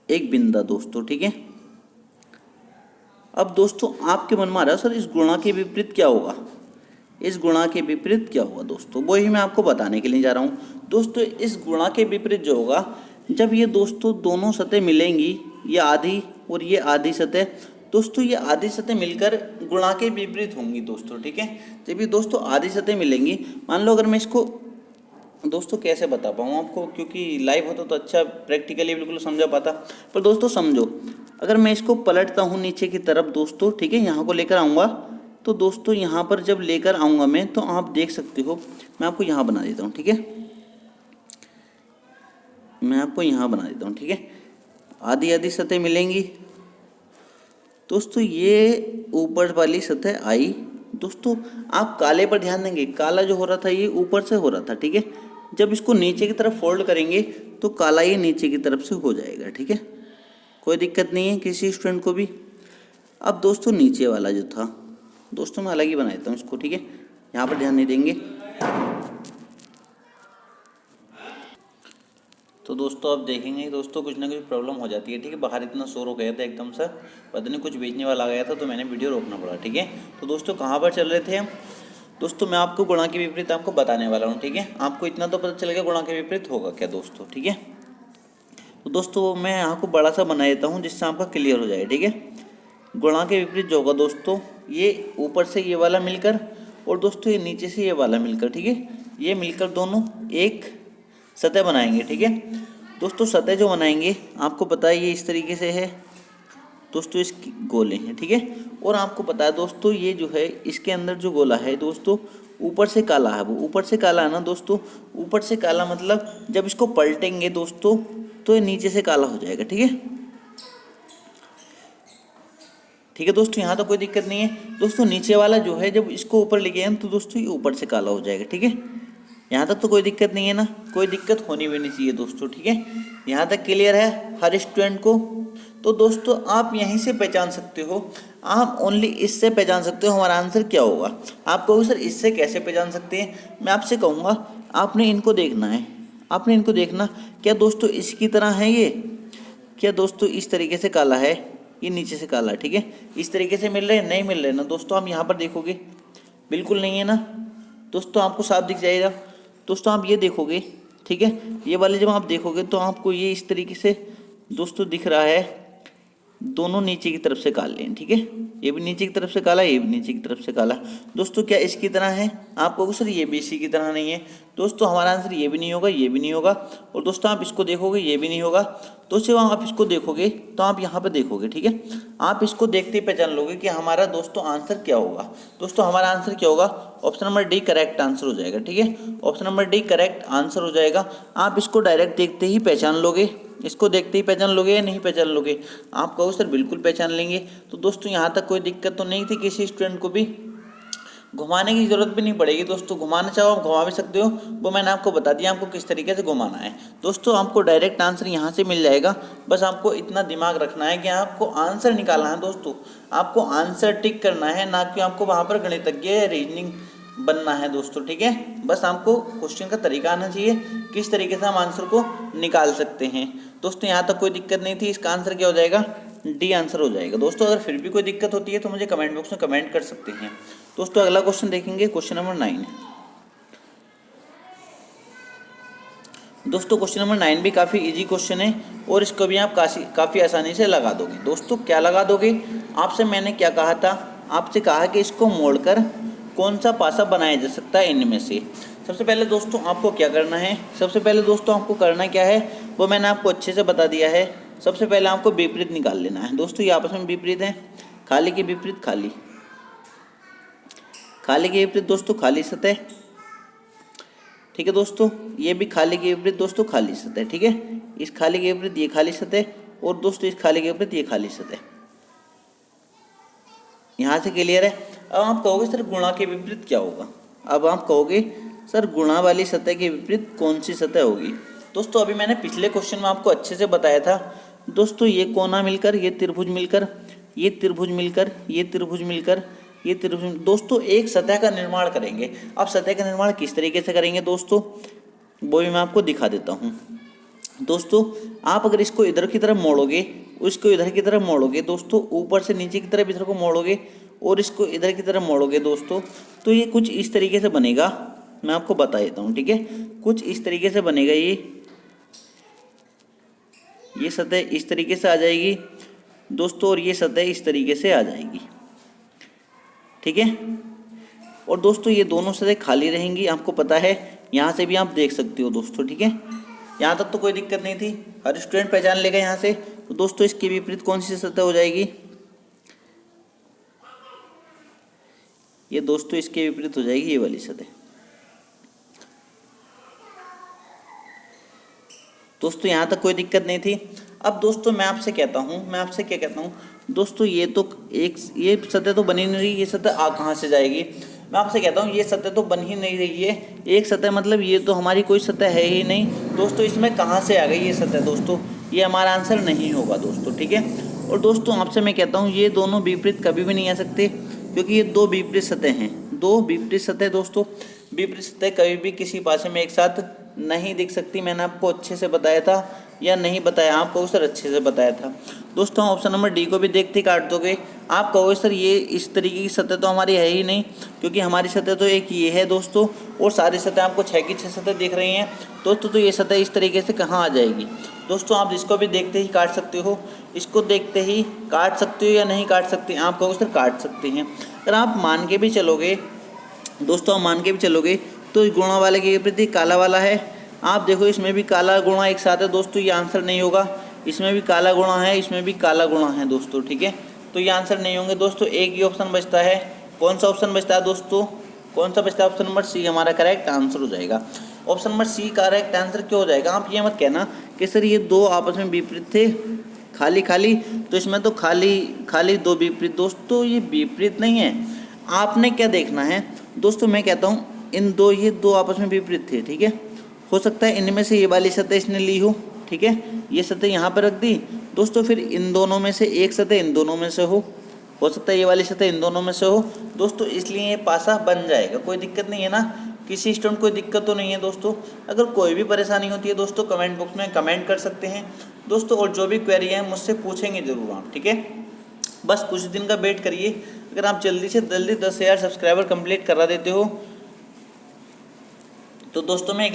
एक बिंदा दोस्तों, ठीक है। अब दोस्तों आपके मन में आ रहा है सर इस गुणा के विपरीत क्या होगा, इस गुणा के विपरीत क्या होगा दोस्तों, वही मैं आपको बताने के लिए जा रहा हूँ दोस्तों। इस गुणा के विपरीत जो होगा, जब ये दोस्तों दोनों सतह मिलेंगी, ये आधी और ये आधी सतह दोस्तों, ये आधी सतह मिलकर गुणा के विपरीत होंगी दोस्तों, ठीक है। जब ये दोस्तों आधी सतह मिलेंगी, मान लो अगर मैं इसको दोस्तों कैसे बता पाऊँ आपको, क्योंकि लाइव होता तो अच्छा प्रैक्टिकली बिल्कुल समझा पाता, पर दोस्तों समझो, अगर मैं इसको पलटता हूँ नीचे की तरफ दोस्तों, ठीक है, यहाँ को लेकर आऊँगा, तो दोस्तों यहाँ पर जब लेकर आऊँगा मैं, तो आप देख सकते हो, मैं आपको यहाँ बना देता हूँ, ठीक है। मैं आपको यहाँ बना देता हूँ, ठीक है। आधी आधी सतह मिलेंगी दोस्तों, ये ऊपर वाली सतह आई दोस्तों। आप काले पर ध्यान देंगे, काला जो हो रहा था ये ऊपर से हो रहा था, ठीक है। जब इसको नीचे की तरफ फोल्ड करेंगे तो काला ये नीचे की तरफ से हो जाएगा, ठीक है। कोई दिक्कत नहीं है किसी स्टूडेंट को भी। अब दोस्तों नीचे वाला जो था दोस्तों, मैं अलग ही बना देता हूँ इसको, ठीक है। यहाँ पर ध्यान नहीं देंगे। तो दोस्तों आप देखेंगे दोस्तों कुछ ना कुछ प्रॉब्लम हो जाती है, ठीक है। बाहर इतना शोर हो गया था एकदम से, पता नहीं कुछ बेचने वाला आ गया था, तो मैंने वीडियो रोकना पड़ा, ठीक है। तो दोस्तों कहाँ पर चल रहे थे हम दोस्तों, मैं आपको गुणा के विपरीत आपको बताने वाला हूँ, ठीक है। आपको इतना तो पता चल गया गुणा के विपरीत होगा क्या दोस्तों, ठीक है। तो दोस्तों मैं यहाँ को बड़ा सा बना देता हूँ जिससे आपका क्लियर हो जाए, ठीक है। गुणा के विपरीत जो होगा दोस्तों, ये ऊपर से ये वाला मिलकर और दोस्तों ये नीचे से ये वाला मिलकर, ठीक है, ये मिलकर दोनों एक सतह बनाएंगे, ठीक है दोस्तों। सतह जो बनाएंगे आपको पता है ये इस तरीके से है दोस्तों, इसकी गोले हैं, ठीक है। और आपको पता है दोस्तों ये जो है इसके अंदर जो गोला है दोस्तों, ऊपर से काला है, वो ऊपर से काला है ना दोस्तों। ऊपर से काला मतलब जब इसको पलटेंगे दोस्तों तो ये नीचे से काला हो जाएगा, ठीक है। ठीक है दोस्तों, यहाँ तो कोई दिक्कत नहीं है दोस्तों। नीचे वाला जो है जब इसको ऊपर लेके आए तो दोस्तों ये ऊपर से काला हो जाएगा, ठीक है। यहाँ तक तो कोई दिक्कत नहीं है ना, कोई दिक्कत होनी भी नहीं चाहिए दोस्तों, ठीक है। यहाँ तक क्लियर है हर स्टूडेंट को। तो दोस्तों आप यहीं से पहचान सकते हो, आप ओनली इससे पहचान सकते हो हमारा आंसर क्या होगा। आप कहोगे सर इससे कैसे पहचान सकते हैं, मैं आपसे कहूँगा आपने इनको देखना है, आपने इनको देखना क्या दोस्तों इसकी तरह है ये, क्या दोस्तों इस तरीके से काला है, ये नीचे से काला है, ठीक है। इस तरीके से मिल रहे हैं, नहीं मिल रहे ना दोस्तों। आप यहाँ पर देखोगे बिल्कुल नहीं है ना दोस्तों, आपको साफ दिख जाएगा दोस्तों। आप ये देखोगे, ठीक है, ये वाले जब आप देखोगे तो आपको ये इस तरीके से दोस्तों दिख रहा है, दोनों नीचे की तरफ से काट लें, ठीक है। ये भी नीचे की तरफ से काला, ये भी नीचे की तरफ से काला। दोस्तों क्या इसकी तरह है? आप कहोगे सर ये भी इसी की तरह नहीं है। दोस्तों हमारा आंसर ये भी नहीं होगा, ये भी नहीं होगा, और दोस्तों आप इसको देखोगे ये भी नहीं होगा। दोस्तों आप इसको देखोगे तो आप यहाँ पे देखोगे, ठीक है। आप इसको देखते ही पहचान लोगे कि हमारा दोस्तों आंसर क्या होगा। दोस्तों हमारा आंसर क्या होगा? Option number D correct answer हो जाएगा, ठीक है। Option number D correct answer हो जाएगा। आप इसको डायरेक्ट देखते ही पहचान लोगे, इसको देखते ही पहचान लोगे या नहीं पहचान लोगे? आप कहो सर बिल्कुल पहचान लेंगे। तो दोस्तों यहाँ तक कोई दिक्कत तो नहीं थी, किसी स्टूडेंट को भी घुमाने की जरूरत भी नहीं पड़ेगी। दोस्तों घुमाना चाहो आप घुमा भी सकते हो, वो मैंने आपको बता दिया आपको किस तरीके से घुमाना है। दोस्तों आपको डायरेक्ट आंसर यहाँ से मिल जाएगा, बस आपको इतना दिमाग रखना है कि आपको आंसर निकालना है। दोस्तों आपको आंसर टिक करना है, ना कि आपको वहाँ पर गणितज्ञ या रीजनिंग बनना है दोस्तों, ठीक है। बस आपको क्वेश्चन का तरीका आना चाहिए, किस तरीके से हम आंसर को निकाल सकते हैं। दोस्तों यहाँ तक कोई दिक्कत नहीं थी, इसका आंसर क्या हो जाएगा? डी आंसर हो जाएगा। दोस्तों अगर फिर भी कोई दिक्कत होती है तो मुझे कमेंट बॉक्स में कमेंट कर सकते हैं। दोस्तों अगला क्वेश्चन देखेंगे, क्वेश्चन नंबर 9। दोस्तों क्वेश्चन नंबर 9 भी काफ़ी इजी क्वेश्चन है और इसको भी आप काफ़ी आसानी से लगा दोगे। दोस्तों क्या लगा दोगे? आपसे मैंने क्या कहा था? आपसे कहा कि इसको मोड़कर कौन सा पासा बनाया जा सकता है इनमें से। सबसे पहले दोस्तों आपको क्या करना है? सबसे पहले दोस्तों आपको करना क्या है वो मैंने आपको अच्छे से बता दिया है। सबसे पहले आपको विपरीत निकाल लेना है। दोस्तों ये आपस में विपरीत हैं, खाली के विपरीत खाली, खाली के विपरीत दोस्तों खाली सतह, ठीक है। दोस्तों ये भी खाली के विपरीत दोस्तों खाली सतह, ठीक है। इस खाली के विपरीत ये खाली सतह, और दोस्तों इस खाली के विपरीत ये खाली सतह। यहाँ से क्लियर है? अब आप कहोगे सर गुणा के विपरीत क्या होगा? अब आप कहोगे सर गुणा वाली सतह के विपरीत कौन सी सतह होगी? दोस्तों अभी मैंने पिछले क्वेश्चन में आपको अच्छे से बताया था। दोस्तों ये कोना मिलकर, ये त्रिभुज मिलकर, ये त्रिभुज मिलकर, ये त्रिभुज मिलकर, ये त्रिभुज, दोस्तों एक सतह का निर्माण करेंगे। अब सतह का निर्माण किस तरीके से करेंगे दोस्तों, वो भी मैं आपको दिखा देता हूँ। दोस्तों आप अगर इसको इधर की तरफ मोड़ोगे, उसको इधर की तरफ मोड़ोगे दोस्तों, ऊपर से नीचे की तरफ इधर को मोड़ोगे और इसको इधर की तरफ मोड़ोगे दोस्तों, तो ये कुछ इस तरीके से बनेगा। मैं आपको बता देता हूँ, ठीक है। कुछ इस तरीके से बनेगा। ये सतह इस तरीके से आ जाएगी दोस्तों, और ये सतह इस तरीके से आ जाएगी, ठीक है। और दोस्तों ये दोनों सतह खाली रहेंगी, आपको पता है। यहाँ से भी आप देख सकते हो दोस्तों, ठीक है। यहाँ तक तो कोई दिक्कत नहीं थी, हर स्टूडेंट पहचान लेगा यहाँ से। तो दोस्तों इसके विपरीत कौन सी सतह हो जाएगी? ये दोस्तों इसके विपरीत हो जाएगी ये वाली सतह। दोस्तों यहाँ तक कोई दिक्कत नहीं थी। अब दोस्तों मैं आपसे कहता हूँ, मैं आपसे क्या कहता हूँ दोस्तों, ये तो एक ये सतह तो बनी नहीं रही, ये सतह आ कहाँ से जाएगी? मैं आपसे कहता हूँ ये सतह तो बन ही नहीं रही है। एक सतह मतलब ये तो हमारी कोई सतह है ही नहीं दोस्तों, इसमें कहाँ से आ गई ये सतह? दोस्तों ये हमारा आंसर नहीं होगा दोस्तों, ठीक है। और दोस्तों आपसे मैं कहता हूँ ये दोनों विपरीत कभी भी नहीं आ सकते, क्योंकि ये दो विपरीत सतह हैं, दो विपरीत सतह। दोस्तों विपरीत सतह कभी भी किसी पासे में एक साथ नहीं दिख सकती। मैंने आपको अच्छे से बताया था या नहीं बताया? आप कहोगे सर अच्छे से बताया था। दोस्तों ऑप्शन नंबर डी को भी देखते ही काट दोगे। आप कहोगे सर ये इस तरीके की सतह तो हमारी है ही नहीं, क्योंकि हमारी सतह तो एक ये है दोस्तों, और सारी सतह आपको 6 की 6 सतह दिख रही हैं दोस्तों, तो ये सतह इस तरीके से कहाँ आ जाएगी? दोस्तों आप इसको भी देखते ही काट सकते हो, इसको देखते ही काट सकते हो या नहीं काट सकते? आप कहोगे सर काट सकते हैं। अगर आप मान के भी चलोगे दोस्तों, आप मान के भी चलोगे तो गुणा वाले के विपरीत काला वाला है। आप देखो इसमें भी काला गुणा एक साथ है दोस्तों, ये आंसर नहीं होगा। इसमें भी काला गुणा है, इसमें भी काला गुणा है दोस्तों, ठीक है। तो ये आंसर नहीं होंगे दोस्तों। एक ही ऑप्शन बचता है, कौन सा ऑप्शन बचता है दोस्तों? कौन सा बचता है? ऑप्शन नंबर सी हमारा करेक्ट आंसर हो जाएगा। Option number C correct answer क्यों हो जाएगा? आप ये मत कहना कि सर ये दो आपस में विपरीत थे, खाली खाली, तो इसमें तो खाली खाली दो विपरीत। दोस्तों ये विपरीत नहीं है, आपने क्या देखना है दोस्तों, मैं कहता हूँ ये दो आपस में विपरीत थे, ठीक है। हो सकता है इनमें से ये वाली सतह इसने ली हो, ठीक है, ये सतह यहाँ पर रख दी दोस्तों, फिर इन दोनों में से एक सतह इन दोनों में से हो सकता है ये वाली सतह इन दोनों में से हो दोस्तों, इसलिए ये पासा बन जाएगा। कोई दिक्कत नहीं है ना, किसी स्टूडेंट कोई दिक्कत तो नहीं है दोस्तों। अगर कोई भी परेशानी होती है दोस्तों कमेंट बॉक्स में कमेंट कर सकते हैं दोस्तों, और जो भी क्वेरी है मुझसे पूछेंगे ज़रूर आप, ठीक है। बस कुछ दिन का वेट करिए, अगर आप जल्दी से जल्दी 10,000 सब्सक्राइबर कंप्लीट करा देते हो तो दोस्तों मैं एक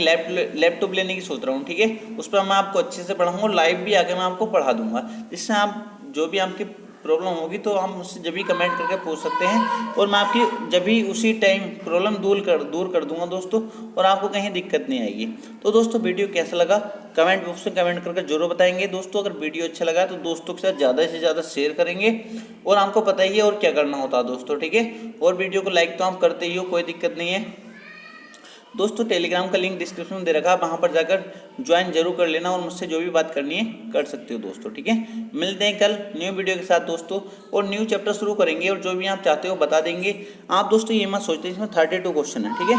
लैपटॉप लेने की सोच रहा हूँ, ठीक है। उस पर मैं आपको अच्छे से पढ़ाऊँगा, लाइव भी आके मैं आपको पढ़ा दूंगा, जिससे आप जो भी आपकी प्रॉब्लम होगी तो हम मुझसे जब भी कमेंट करके पूछ सकते हैं, और मैं आपकी जब भी उसी टाइम प्रॉब्लम दूर कर दूंगा दोस्तों, और आपको कहीं दिक्कत नहीं आएगी। तो दोस्तों वीडियो कैसा लगा कमेंट बॉक्स में कमेंट करके जरूर बताएंगे दोस्तों। अगर वीडियो अच्छा लगा तो दोस्तों के साथ ज़्यादा से ज़्यादा शेयर करेंगे, और आपको पता ही है और क्या करना होता है दोस्तों, ठीक है। और वीडियो को लाइक तो आप करते ही हो, कोई दिक्कत नहीं है दोस्तों। टेलीग्राम का लिंक डिस्क्रिप्शन में दे रखा है, वहाँ पर जाकर ज्वाइन जरूर कर लेना, और मुझसे जो भी बात करनी है कर सकते हो दोस्तों, ठीक है। मिलते हैं कल न्यू वीडियो के साथ दोस्तों, और न्यू चैप्टर शुरू करेंगे, और जो भी आप चाहते हो बता देंगे। आप दोस्तों ये मत सोचते इसमें 32 क्वेश्चन है, ठीक है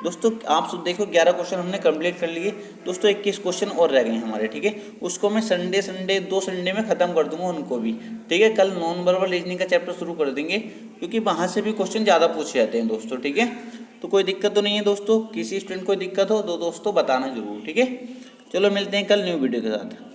दोस्तों। आप देखो 11 क्वेश्चन हमने कंप्लीट कर लिए दोस्तों, 21 क्वेश्चन और रह गए हमारे, ठीक है। उसको मैं संडे 2 संडे में ख़त्म कर दूंगा उनको भी, ठीक है। कल नॉन वर्बल रीजनिंग का चैप्टर शुरू कर देंगे, क्योंकि वहाँ से भी क्वेश्चन ज़्यादा पूछे जाते हैं दोस्तों, ठीक है। तो कोई दिक्कत तो नहीं है दोस्तों, किसी स्टूडेंट को दिक्कत हो तो दोस्तों बताना जरूर, ठीक है। चलो मिलते हैं कल न्यू वीडियो के साथ।